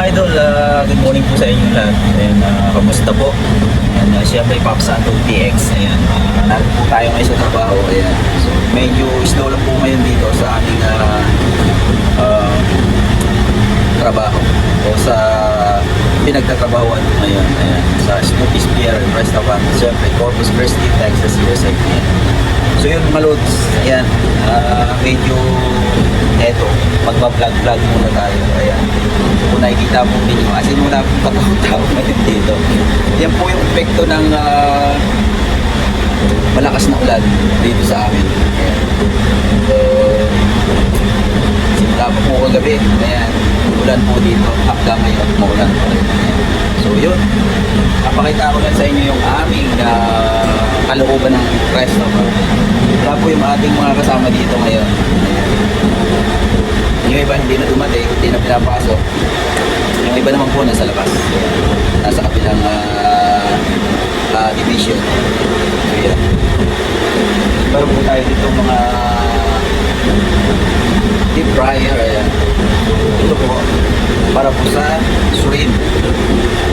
idol, good morning po sa inyo lahat. Ayan, kamusta po? Ayan, siyempre Pops Santo TX. Ayan, narito po tayo ngayon sa trabaho. Ayan, so medyo slow lang po ngayon dito sa aming trabaho o sa pinagtatrabahuan ko ngayon. Ayan, sa Snoopy's Beer and Restaurant. Siyempre, Corpus Christi, Texas, USA. Ayan. So yun mga lods, ayan, medyo eto, magpa-vlog muna tayo. Ayan, kung nakikita mo ninyo, as in wala pong katao-tao ngayon dito. Yan po yung epekto ng malakas na ulan dito sa amin. Ayan. So, simula po kagabi, ayan, ulan po dito, hanggang ngayon, maulan po rin. So yun, napakita ko lang sa inyo yung aming kalooban ng restaurant. Wala po yung ating mga kasama dito ngayon. Yung iba hindi na dumating, hindi na pinapasok. Yung iba naman po nasa labas. Nasa kabilang division. So yan. Pero po tayo dito mga deep fryer. Ayan. Ito po, para po sa shrimp.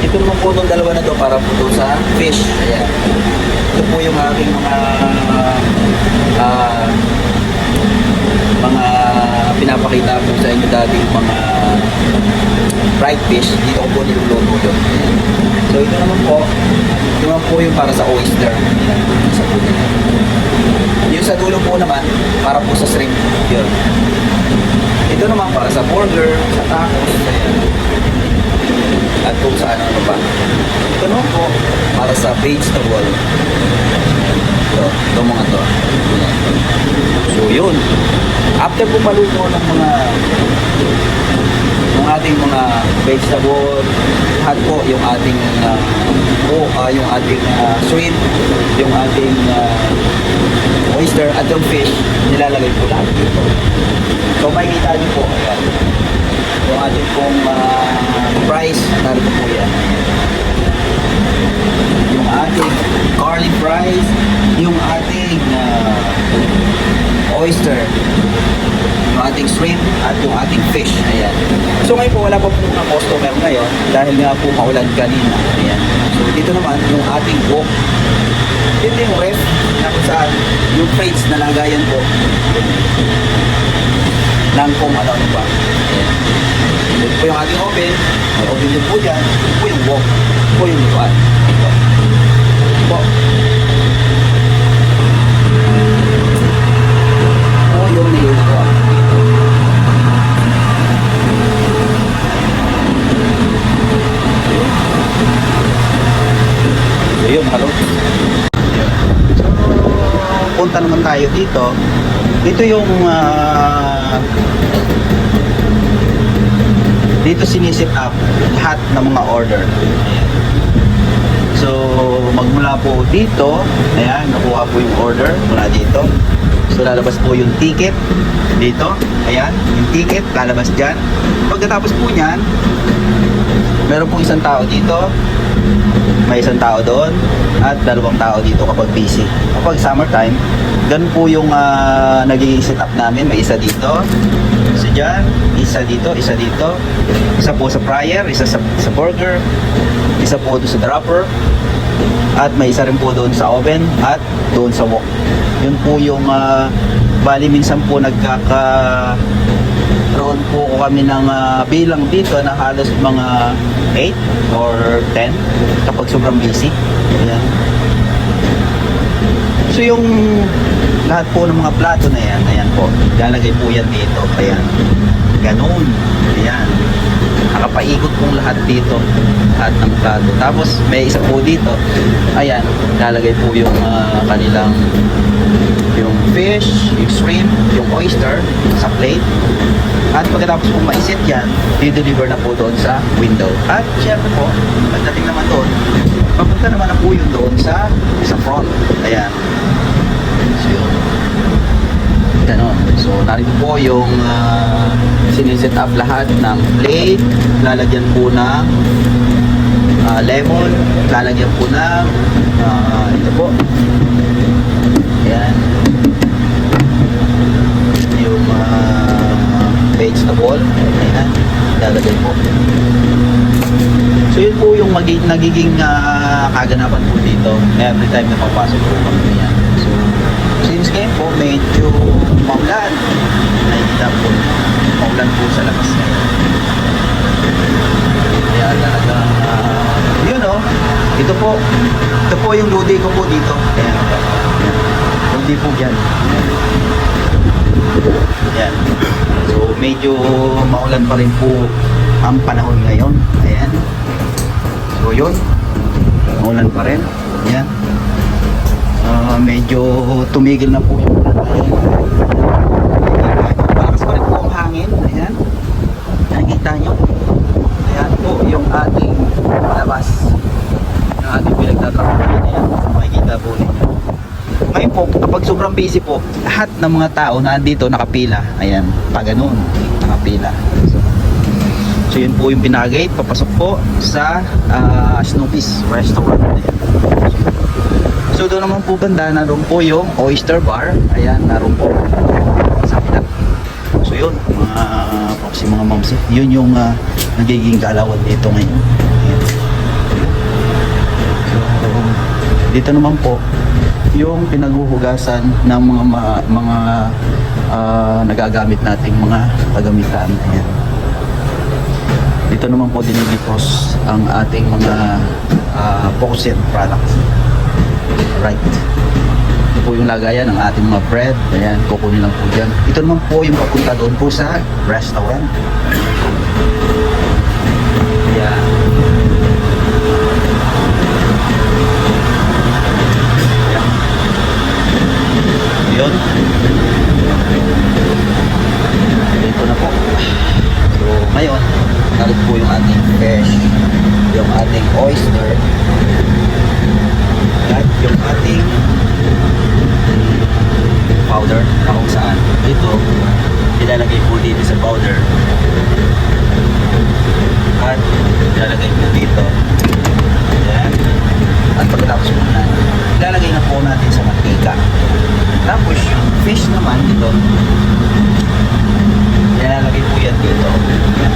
Ito naman po itong dalawa na to para po ito sa fish. Ayan. Ito po yung aking mga pinapakita po sa inyo dati mga fried fish. Dito ko po niluluto yun. Ayan. So ito naman po yung para sa oyster. Ayan. Yung sa dulo po naman para po sa shrimp. Yun. Ito naman para sa burger, sa tacos. Ayan. At kung saan ano pa. Ito naman po para sa vegetable. Ito mga to. So yun. After po maluto ng ating mga vegetable, lahat po yung ating yung ating shrimp, yung ating oyster at yung fish, nilalagay po lahat dito. So makikita niyo po, ayan, yung ating pong fries, narito po yan. Yung ating garlic fries, yung ating oyster, yung ating shrimp, at yung ating fish. Ayan. So ngayon po, wala pa po mga customer ngayon dahil nga po maulan kanina. Ayan. So dito naman, yung ating wok. Dito yung ref na kung saan yung plates na lagayan po ng kung ano pa. Ayan. Dito po yung ating oven. May oven din po dyan. Dito po yung wok. Dito po yung luwan. Ito. Ito po. Ito yung niluluto. Ayun, halo. So, punta naman tayo dito. Ito yung dito sinisit up lahat ng mga order. So, magmula po dito, ayan, nakuha po yung order mula dito. So, lalabas po yung ticket dito. Ayan, yung ticket, lalabas dyan. Pagkatapos po nyan, meron pong isang tao dito, may isang tao doon, at dalawang tao dito kapag busy. Kapag summertime, ganun po yung naging setup namin. May isa dito, isa dyan, isa dito, isa dito, isa po sa fryer, isa sa burger, isa po doon sa dropper, at may isa rin po doon sa oven at doon sa wok. Yun po yung bali minsan po roon po kami ng bilang dito na halos mga 8 or 10 kapag sobrang busy. Ayan. So yung lahat po ng mga plato na yan, ayan po, lalagay po yan dito. Ayan. Ganun. Ayan. Nakapaikot pong lahat dito, lahat ng plato. Tapos may isa po dito, ayan, lalagay po yung kanilang yung fish, yung shrimp, yung oyster sa plate. At pagkatapos po maisit yan, i-deliver na po doon sa window. At syempre po, pagdating naman doon, papunta naman na po yun doon sa front. Ayan. So yun. Ganon. So narito po yung siniset up lahat ng plate. Lalagyan po ng lemon. Lalagyan po ng ito po. Ayan. Yung vegetable. Ayan. lalagay po. So yun po yung nagiging kaganapan po dito every time na papasok po kami yan. So since ngayon po medyo maulan, nakikita po maulan po sa labas ngayon. Kaya talagang yun o, ito po yung lodi ko po dito. Ayan, lodi po dyan. Ayan. So medyo maulan pa rin po ang panahon ngayon. Ayan. So yun, maulan pa rin. Ayan. Medyo tumigil na po yung ulan. Ayan. Malakas pa rin po ang hangin. Ayan. Nakikita nyo. Ayan po yung ating labas ng ating pinagtatrabaho. Ayan. Makikita po ninyo. Ngayon po, kapag sobrang busy po, lahat ng mga tao na andito nakapila. Ayan, pa ganun, nakapila. So yun po yung pinagate, papasok po sa Snoopy's Restaurant. Ayan. So doon naman po banda, naroon po yung oyster bar. Ayan, naroon po sa kapila. So yun, mga moms, yun yung nagiging galawan dito ngayon. Ayan. So dito naman po yung pinaghuhugasan ng mga nagagamit nating mga kagamitan. Ayan. Dito naman po dinidepose ang ating mga faucet products. Right. Ito po yung lagayan ng ating mga bread. Ayan, kukunin lang po dyan. Ito naman po yung papunta doon po sa restaurant. Ayan. Yun. Ito na po. So ngayon, nalit po yung ating fish, yung ating oyster, at yung ating powder na kung saan ito ilalagay po dito sa powder at ilalagay po dito. Ayan. At pagkatapos po na ilalagay na po natin sa mantika. Tapos yung fish naman dito ilalagay po yan dito. Ayan.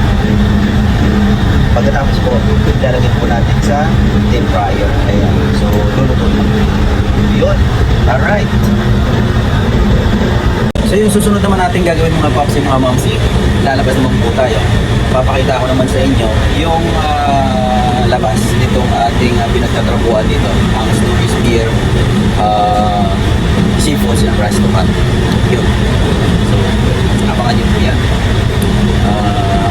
Pagkatapos po ilalagay po natin sa deep fryer. Ayan. So luluto na yun. Alright. So yung susunod naman natin gagawin mga paps mga mamsi, lalabas naman po tayo. Papakita ko naman sa inyo yung labas nitong ating pinagtatrabuhan dito, ang Snoopy's Beer Seafoods and Restaurant. Yun. So abangan nyo po yan.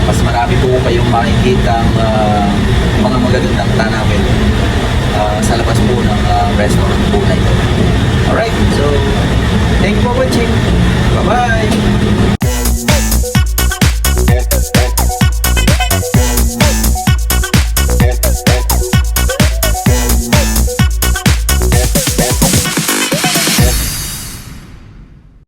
Mas marami po kayong makikita mga magagandang tanawin sa labas po ng restaurant po na ito. Alright, so thank you for watching.